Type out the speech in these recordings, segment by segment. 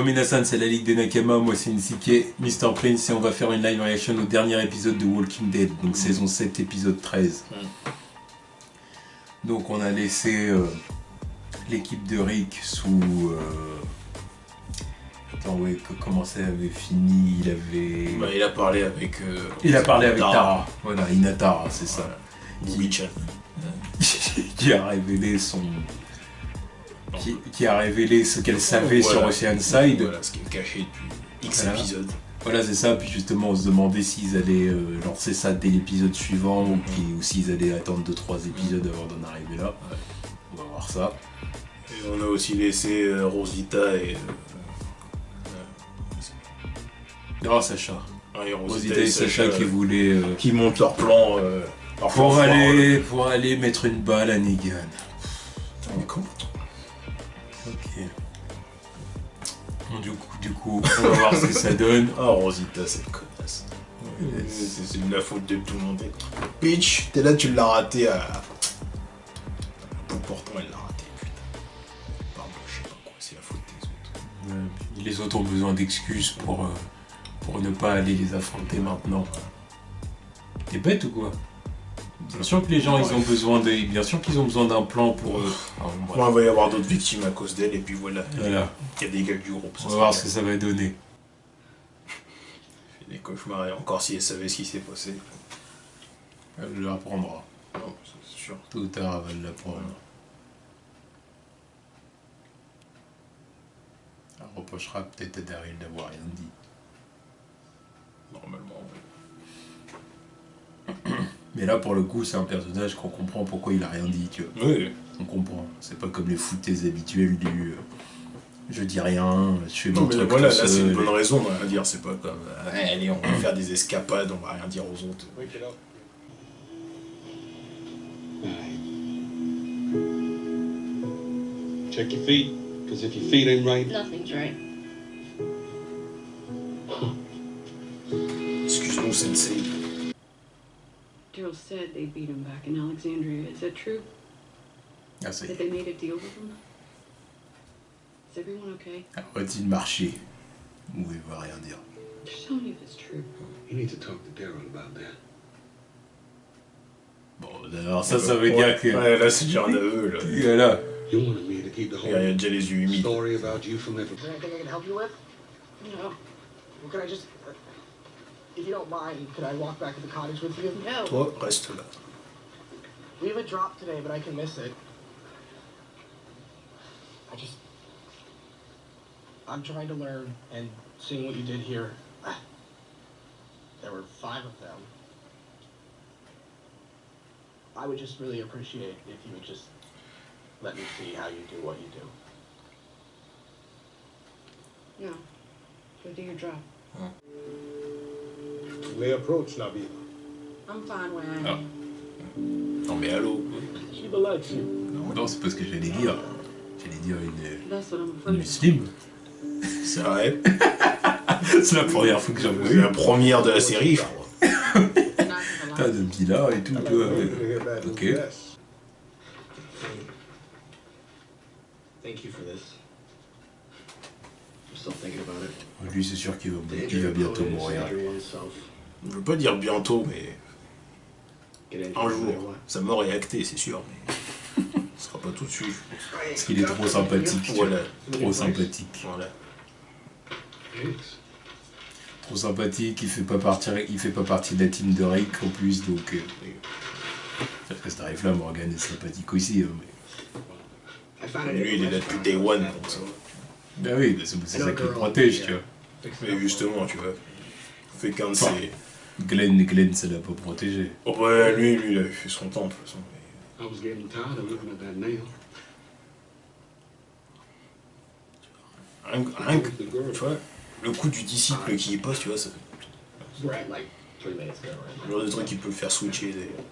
Gominasan, c'est la Ligue des Nakama, moi c'est Nsuke, Mr. Prince, et on va faire une live reaction au dernier épisode de Walking Dead, donc saison 7, épisode 13. Donc on a laissé l'équipe de Rick sous... Attends, ouais, comment ça avait fini? Il avait... Bah, il a parlé avec... il a parlé avec Tara. Voilà, Inatara, c'est ça. Wichan. Qui a révélé son... Qui a révélé ce qu'elle savait sur Oceanside. Voilà, ce qui est caché depuis X épisodes. Voilà, c'est ça. Puis justement, on se demandait s'ils allaient lancer ça dès l'épisode suivant ou s'ils allaient attendre 2-3 épisodes avant d'en arriver là. Ouais. On va voir ça. Et on a aussi laissé Rosita et... Oh, Sacha. Ouais, Rosita et Sacha qui voulaient... qui montent leur plan... pour aller mettre une balle à Negan. Mais comment? Ok. Bon, du coup, on va voir ce que ça donne. Oh, Rosita, cette connasse. Ouais, c'est de la faute de tout le monde. Bitch, t'es là, tu l'as raté à... Pourtant, elle l'a raté, putain. Pardon, je sais pas quoi, c'est la faute des autres. Ouais, les autres ont besoin d'excuses pour ne pas aller les affronter maintenant. T'es bête ou quoi? Bien sûr que les gens ils ont besoin bien sûr qu'ils ont besoin d'un plan pour Moi, il va y avoir d'autres victimes à cause d'elle et puis voilà. Il y a des gars du groupe. On va voir ce que ça va donner. Fait des cauchemars et encore si elle savait ce qui s'est passé. Elle l'apprendra. Non, c'est sûr. Tôt ou tard elle va l'apprendre. Elle reprochera peut-être à Daryl d'avoir rien dit. Normalement, oui. Mais là, pour le coup, c'est un personnage qu'on comprend pourquoi il a rien dit, tu vois. Oui. On comprend. C'est pas comme les foutaises habituelles du... je dis rien, je fais mon truc. Voilà, là, c'est une bonne raison de rien dire. C'est pas comme... allez, on va faire des escapades, on va rien dire aux autres. Check your feet, because if your feet ain't right... Nothing's right. Excuse-nous, Sensei. Daryl said they beat him back in Alexandria. Is that true? Ah, ça y That est. they made a deal with him? Is everyone okay? Arrête-il de marcher? Ou il va rien dire. Just tell me if it's true. You need to talk to Daryl about that. Bon, alors ça veut dire que... Ouais, là, c'est déjà un aveu, là. Voilà. You wanted me to keep the Il y a whole déjà les yeux humides. story about you from everyone. Is there anything I can help you with? No. Well, can I just... if you don't mind, could I walk back to the cottage with you? No. Toi, reste là. We have a drop today, but I can miss it. I'm trying to learn, and seeing what you did here, there were 5 of them. I would just really appreciate if you would just let me see how you do what you do. No. Go do your job. Lay approach, Nabila. I'm fine where I am. Non mais allô. She likes you. Non, c'est pas ce que j'allais dire. J'allais dire That's what I'm une afraid of. muslim. C'est vrai. C'est la première fois que j'en C'est vu. la première de la série, je crois. T'as de Bila et tout. Ok. Thank you for this. I'm still thinking about it. Lui, c'est sûr qu'il va bientôt mourir. Je veux pas dire bientôt, mais... un jour. Sa mort est actée, c'est sûr, mais... ce sera pas tout de suite. Parce qu'il est trop sympathique. Voilà. Trop sympathique. Voilà. Trop sympathique, il fait pas partie de la team de Rick en plus, donc... Parce que cet arrive-là, Morgan est sympathique aussi. Et lui, il est là depuis Day One, donc ça va. Ben oui, c'est ça qui le protège, tu vois. Mais justement, tu vois. Fait qu'un de ses... Glenn, ça l'a pas protégé. Oh ouais, lui, il avait fait son temps, de toute façon. I was getting tired of looking at that nail. Rien que, tu vois, le coup du disciple qui y passe, tu vois, ça... We're at like 3 minutes there, right? Le genre de truc qui peut le faire switcher, d'ailleurs.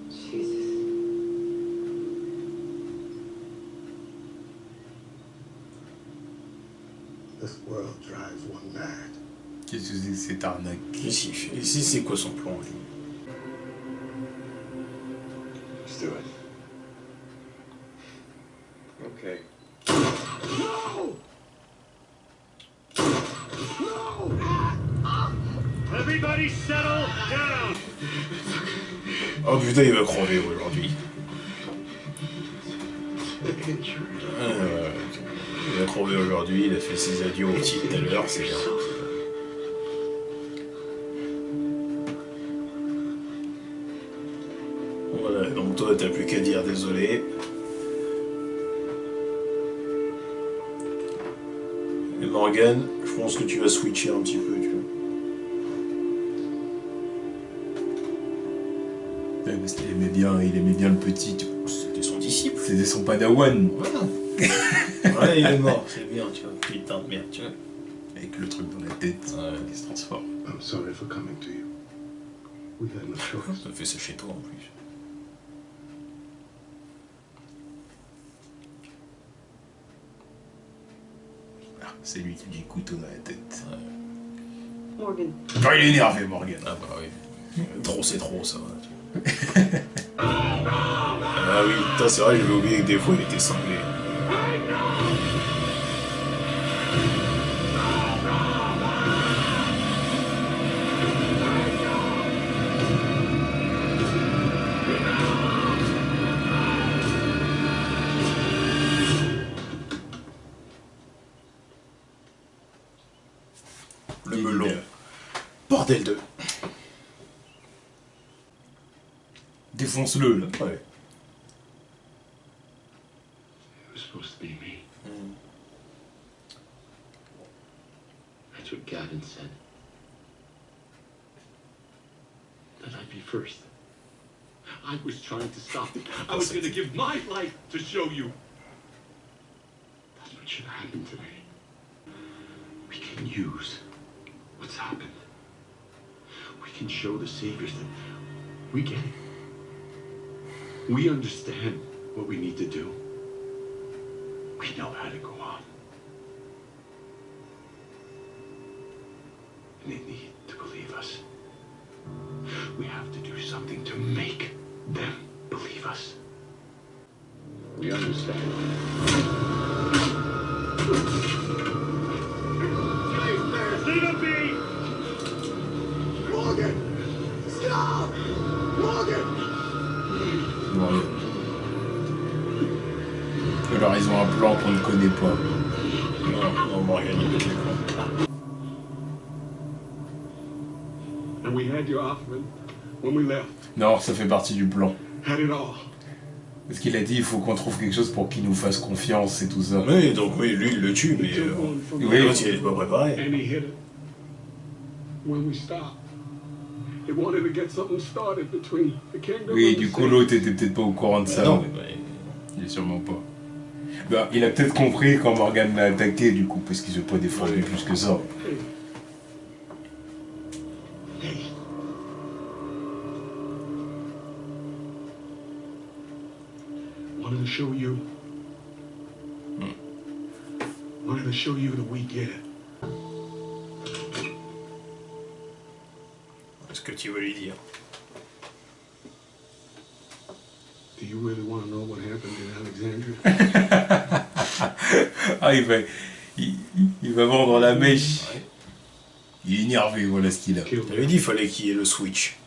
Jesus. This world drives one mad. Qu'est-ce que c'est que cette arnaque? Ici c'est quoi son plan, lui? Let's do it. Okay. Everybody settle down! Oh putain, il va crever aujourd'hui. Il va crever aujourd'hui, il a fait ses adieux au petit tout à l'heure, c'est bien. Voilà, donc toi t'as plus qu'à dire désolé. Et Morgan, je pense que tu vas switcher un petit peu, tu vois. Ouais, parce qu'il aimait bien le petit. Tu vois. C'était son disciple. C'était son padawan. Voilà. Ouais, il est mort, c'est bien, tu vois. Putain de merde, tu vois. Avec le truc dans la tête qui se transforme. I'm sorry for coming to you. We had no choice. Ça fait ça chez toi en plus. Ah, c'est lui qui lui couteau dans la tête. Morgan, Oh, il est énervé, Morgan. Ah bah oui. Trop c'est trop, ça va. Tu vois. Ah oui, putain, c'est vrai, j'avais oublié que des fois il était cinglé. Le melon. Bordel de... Défonce-le, là. Ouais. It was supposed to be me. That's what Gavin said. That I'd be first. I was trying to stop it. I was going to give my life to show you. That's what should happen today. We can use what's happened. We can show the saviors that we get it. We understand what we need to do. We know how to go on. And they need to believe us. We have to do something to make them believe us. We understand. Leave him be! Morgan! Stop! Morgan! Morgan. Alors, ils ont un plan qu'on ne connaît pas. Non, Morgan, il pète les plombs. And we had you off when we left. Non, ça fait partie du plan. Had it all. Parce qu'il a dit, il faut qu'on trouve quelque chose pour qu'il nous fasse confiance et tout ça. Oui, donc oui, lui il le tue, mais Oui. l'autre il est pas préparé. And he hit it. When we stopped, he wanted to get something started between the kingdom Oui, and du the coup, city. l'autre était peut-être pas au courant de ça. Non, Il est sûrement pas. Bah, il a peut-être compris quand Morgan l'a attaqué, du coup, parce qu'il se pas défendu Oui. plus que ça. Hey. Hey. Wanted to show you. Wanted to show you that we get it. ce que tu veux lui dire. Do you really want to know what happened in Alexandria? Ah, il va vendre la mèche. Il est énervé, voilà ce qu'il a. Killed T'avais dit qu'il fallait qu'il y ait le switch.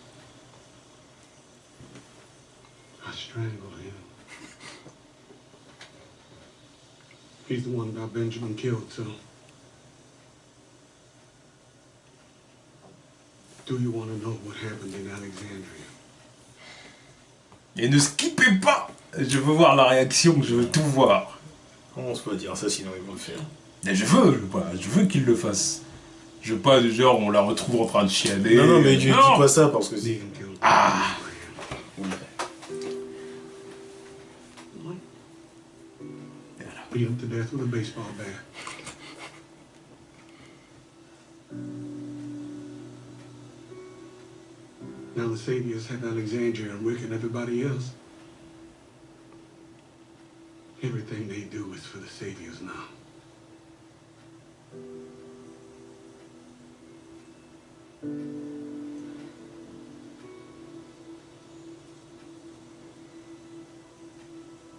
I strangled him. He's the one got Benjamin killed, too. Do you want to know what happened in Alexandria? Et ne skippez pas. Je veux voir la réaction, je veux tout voir. Comment on se peut dire ça sinon ils vont le faire? Mais je veux qu'il le fasse. Je veux pas, genre, on la retrouve en train de chialer. Non, mais tu dis Non. pas ça parce que c'est... Stephen killed. Ah. What? Beat him to death with a baseball bat. Now the Saviors have Alexandria and Rick and everybody else. Everything they do is for the Saviors now.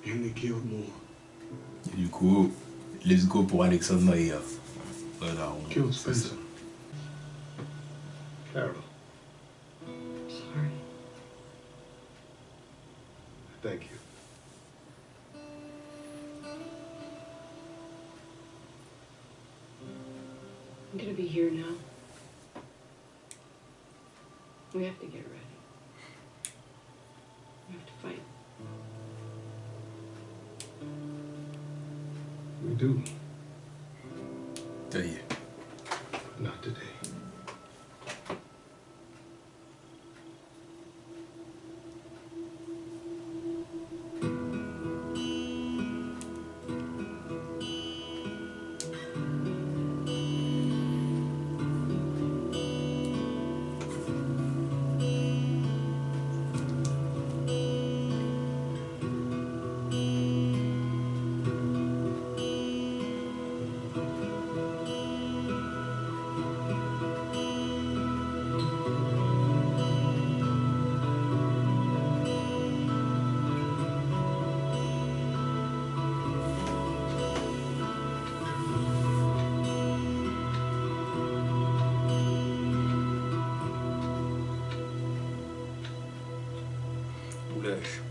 And they killed more. Et du coup, let's go pour Alexandria. Voilà, on Killed fait ça. Spencer. Carol, Sorry. thank you. I'm gonna be here now. We have to get ready. We have to fight. We do. Ça y est. Not today. Boulage.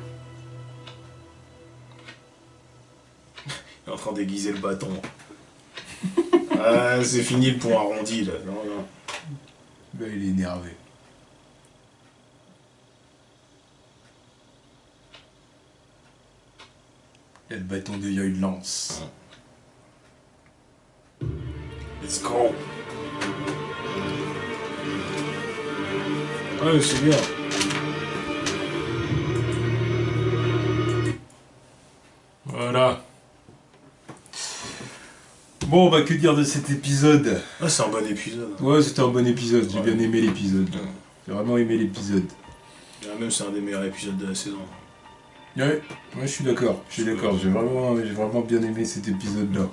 Il est en train d'aiguiser le bâton. Ah, c'est fini le point arrondi là. Non, non. Ben, il est énervé. Et le bâton devient une lance. Let's go. Ouais, c'est bien. Voilà. Bon, bah que dire de cet épisode? Ah, c'est un bon épisode. Ouais, c'était un bon épisode, j'ai Ouais. bien aimé l'épisode. J'ai vraiment aimé l'épisode. Ah, même c'est un des meilleurs épisodes de la saison. Ouais, je suis d'accord, j'ai vraiment bien aimé cet épisode-là.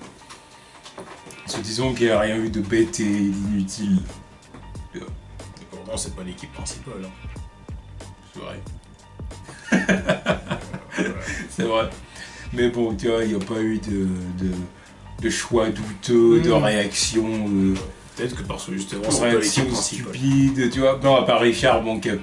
Parce que disons qu'il n'y a rien eu de bête et d'inutile. Et pourtant, c'est pas l'équipe principale. Hein. C'est vrai. C'est vrai. Mais bon, tu vois, il n'y a pas eu de choix douteux, de réaction. Peut-être que parce que justement, c'est pas Réaction l'équipe principale. stupide, tu vois. Non, à part Richard, bon, qui a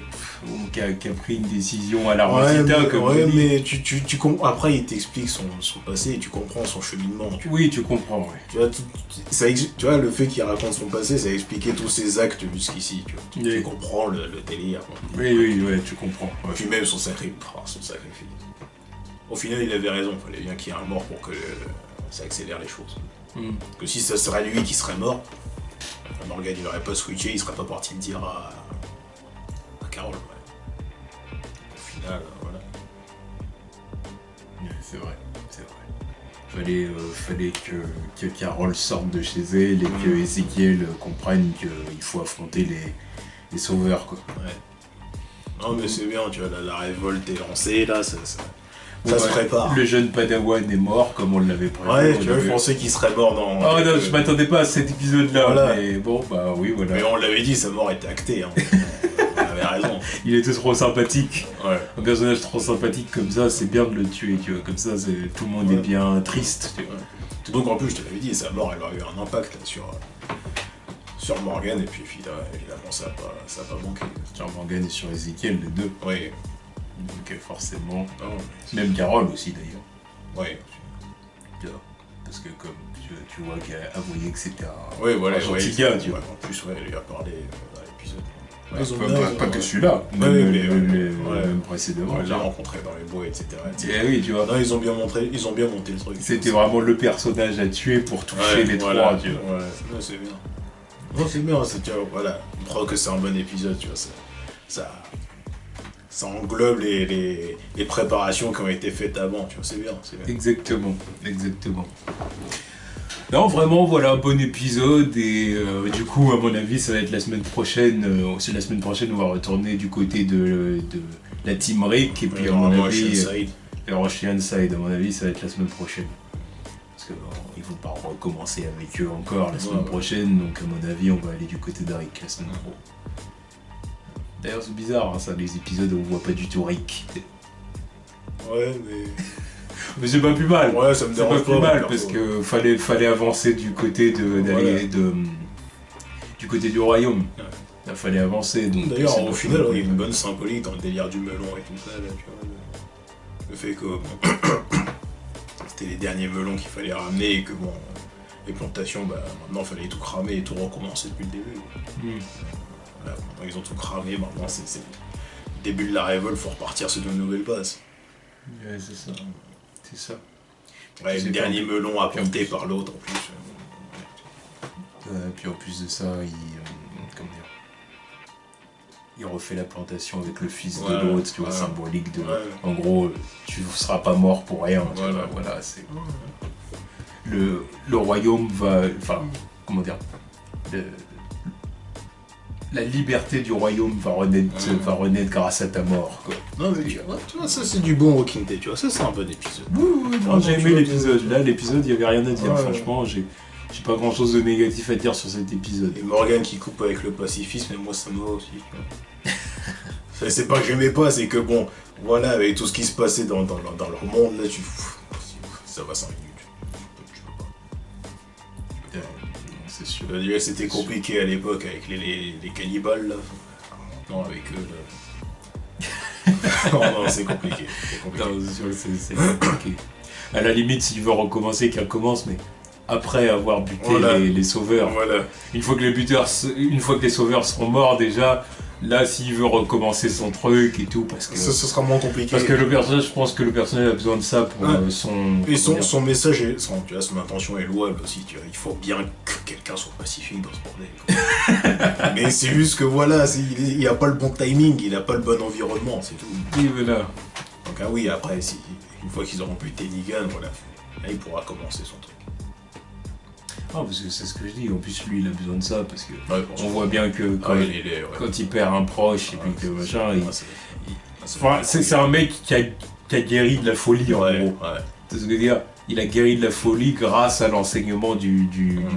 pris une décision à la Rosita, comme on dit. mais tu comprends. Après, il t'explique son passé et tu comprends son cheminement. Oui, tu comprends, ouais. Tu vois, tu vois, le fait qu'il raconte son passé, ça a expliqué tous ses actes jusqu'ici. Tu Oui. comprends le délire. Oui, ouais, tu comprends. Ouais. Puis même son sacrifice. Au final, il avait raison. Il fallait bien qu'il y ait un mort pour que ça accélère les choses. Mm. Parce que si ça serait lui qui serait mort, Morgan il n'aurait pas switché, il serait pas parti le dire à Carol. Ouais. Au final, voilà. Ouais, c'est vrai. Fallait que Carol sorte de chez elle et que Ezekiel comprenne qu'il faut affronter les sauveurs, quoi. Ouais. Non mais c'est bien, tu vois, la révolte est lancée, là, ça Bon, se prépare. Le jeune Padawan est mort, comme on l'avait prévu. Ouais, tu vois, je pensais qu'il serait mort dans... Oh non, je m'attendais pas à cet épisode-là, Voilà. mais bon, bah oui, voilà. Mais on l'avait dit, sa mort était actée, hein. On avait raison. Il était trop sympathique. Ouais. Un personnage trop sympathique comme ça, c'est bien de le tuer, tu vois. Comme ça, tout le monde est bien triste, tu vois. Donc en plus, je te l'avais dit, sa mort, elle aurait eu un impact là, sur Morgan, et puis évidemment, ça a pas manqué. Sur Morgan et sur Ezekiel, les deux. Oui. Donc forcément. Non, Même Carol aussi, d'ailleurs. ouais. Tu vois. Parce que comme tu vois qu'elle avoué que c'était un, Oui, voilà, un gentil ouais, gars, tu vois. En plus, ouais, elle lui a parlé dans l'épisode. Ouais, Ils ont pas bien, que ouais. celui-là, Ouais, mais même précédemment. On l'a rencontré dans les bois, etc. Et oui, tu vois. Non, ils ont bien monté le truc. C'était vraiment le personnage à tuer pour toucher Ouais, les voilà, trois, tu vois. Ouais, c'est bien. Non, c'est bien, tu vois, voilà. On croit que c'est un bon épisode, tu vois. Ça englobe les préparations qui ont été faites avant, tu vois, c'est bien. Exactement. Non, vraiment, voilà, bon épisode, et du coup, à mon avis, ça va être la semaine prochaine. C'est la semaine prochaine, on va retourner du côté de la Team Rick, et puis à mon avis, le Rush Side, à mon avis, ça va être la semaine prochaine. Parce qu'ils vont pas recommencer avec eux encore la semaine prochaine, donc à mon avis, on va aller du côté d'Aric la semaine pro. D'ailleurs, c'est bizarre, hein, ça, les épisodes où on voit pas du tout Rick. Ouais, mais. Mais c'est pas plus mal. Ouais, ça me C'est pas dérange plus pas. mal parce que fallait avancer du côté du côté du royaume. Ouais. Il fallait avancer. Donc D'ailleurs, c'est au pas final, plus il y a mal. une bonne symbolique dans le délire du melon et tout ça, là, tu vois. Le fait que c'était les derniers melons qu'il fallait ramener et que bon, les plantations, bah maintenant, il fallait tout cramer et tout recommencer depuis le début. Voilà, maintenant, ils ont tout cramé, maintenant, c'est le début de la révolte, faut repartir sur de nouvelles bases. Ouais, c'est ça. C'est ça. Ouais, C'est le dernier pas- melon apporté par l'autre en plus. Puis en plus de ça, comment dire, il refait la plantation avec le fils de Ouais, l'autre, tu vois, ouais. symbolique de. Ouais. En gros, tu seras pas mort pour rien. Tu Voilà. vois, voilà, c'est. Le royaume va. Enfin, comment dire. La liberté du royaume va renaître grâce à ta mort, quoi. Non, mais tu vois, ça c'est du bon Walking Dead, tu vois, ça c'est un bon épisode. Non, j'ai aimé l'épisode. Là, l'épisode, il n'y avait rien à dire. Ouais. Franchement, j'ai pas grand chose de négatif à dire sur cet épisode. Et Morgan qui coupe avec le pacifisme, moi ça me va aussi. Tu vois. C'est pas que j'aimais pas, c'est que bon, voilà, avec tout ce qui se passait dans leur monde, là, ça va 5 minutes. Tu peux pas. Non, c'est sûr. Déjà, c'était compliqué à l'époque avec les cannibales, là. Non, avec eux, là. non, c'est compliqué. C'est compliqué. Non, c'est sûr que c'est compliqué. À la limite, s'il veut recommencer, qu'il recommence, mais après avoir buté Voilà. les sauveurs. Voilà. Une fois que les sauveurs seront morts déjà, là, s'il veut recommencer son truc et tout, parce que Ça, ce sera moins compliqué. le personnage, je pense que le personnage a besoin de ça pour Ouais. son. Et comment dire, son message, tu vois, son intention est louable aussi, tu vois. Il faut bien que quelqu'un soit pacifique dans ce bordel. quoi. Mais c'est juste que voilà, il a pas le bon timing, il a pas le bon environnement, c'est tout. oui, voilà. Donc ah oui, après, une fois qu'ils auront buté Negan, voilà, là il pourra commencer son truc. Ah, parce que c'est ce que je dis. En plus, lui, il a besoin de ça parce que Ouais, on voit bien que quand, ouais. quand il perd un proche et puis que machin, il- Enfin, c'est un mec qui a guéri de la folie en ouais, gros. ouais. C'est ce que je veux dire. Il a guéri de la folie grâce à l'enseignement du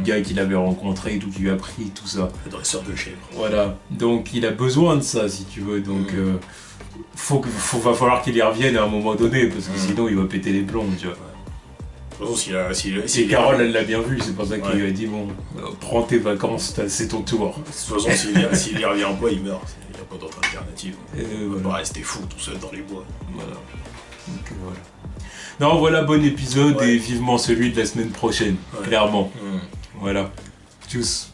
gars qu'il avait rencontré et tout, qui lui a appris tout ça. Le dresseur de chèvre. Voilà. Donc il a besoin de ça si tu veux. Donc va falloir qu'il y revienne à un moment donné parce que sinon il va péter les plombs, tu vois. De toute façon, Et Carole, elle l'a bien vu, c'est pour ça qu'il Ouais. lui a dit bon, prends tes vacances, c'est ton tour. de toute façon, s'il y revient pas, il meurt. Il n'y a pas d'autre alternative. Et Il va voilà. pas rester fou tout seul dans les bois. Voilà. Donc, voilà. Non, voilà, bon épisode Ouais. et vivement celui de la semaine prochaine, Ouais. clairement. Hum. Voilà. Tchuss.